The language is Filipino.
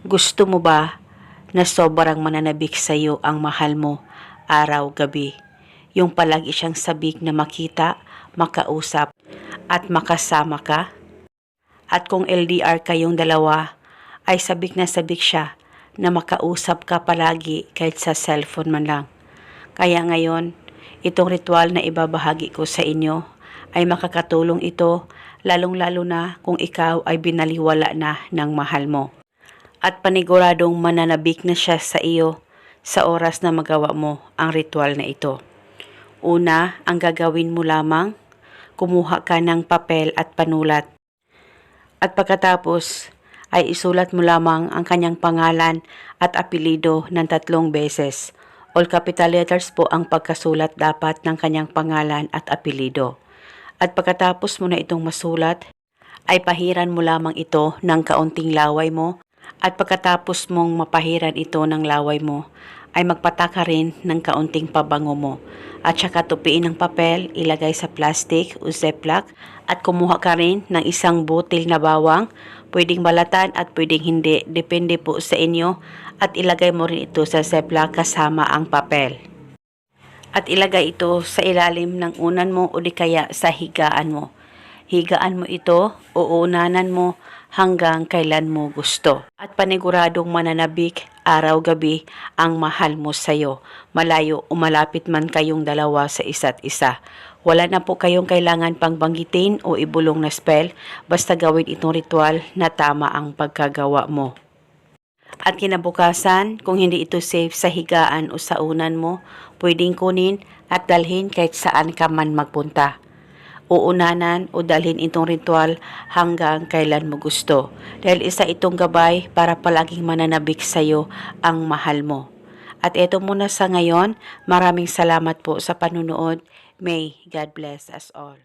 Gusto mo ba na sobrang mananabik sa iyo ang mahal mo araw-gabi? Yung palagi siyang sabik na makita, makausap, at makasama ka? At kung LDR kayong dalawa, ay sabik na sabik siya na makausap ka palagi kahit sa cellphone man lang. Kaya ngayon, itong ritual na ibabahagi ko sa inyo ay makakatulong ito lalong-lalo na kung ikaw ay binaliwala na ng mahal mo. At paniguradong mananabik na siya sa iyo sa oras na magawa mo ang ritual na ito. Una, ang gagawin mo lamang, kumuha ka ng papel at panulat. At pagkatapos ay isulat mo lamang ang kanyang pangalan at apelido ng 3 beses. All capital letters po ang pagkasulat dapat ng kanyang pangalan at apelido. At pagkatapos mo na itong masulat, ay pahiran mo lamang ito ng kaunting laway mo. At pagkatapos mong mapahiran ito ng laway mo, ay magpataka rin ng kaunting pabango mo. At saka tupiin ng papel, ilagay sa plastic o ziplock at kumuha ka rin ng isang butil na bawang. Pwedeng balatan at pwedeng hindi, depende po sa inyo. At ilagay mo rin ito sa ziplock kasama ang papel. At ilagay ito sa ilalim ng unan mo o di kaya sa higaan mo. Higaan mo ito o unanan mo hanggang kailan mo gusto. At paniguradong mananabik araw-gabi ang mahal mo sa'yo. Malayo o malapit man kayong dalawa sa isa't isa. Wala na po kayong kailangan pang banggitin o ibulong na spell. Basta gawin itong ritual na tama ang pagkagawa mo. At kinabukasan, kung hindi ito safe sa higaan o sa unan mo, pwedeng kunin at dalhin kahit saan ka man magpunta. Uunanan o dalhin itong ritual hanggang kailan mo gusto. Dahil isa itong gabay para palaging mananabik sa iyo ang mahal mo. At eto muna sa ngayon, maraming salamat po sa panunood. May God bless us all.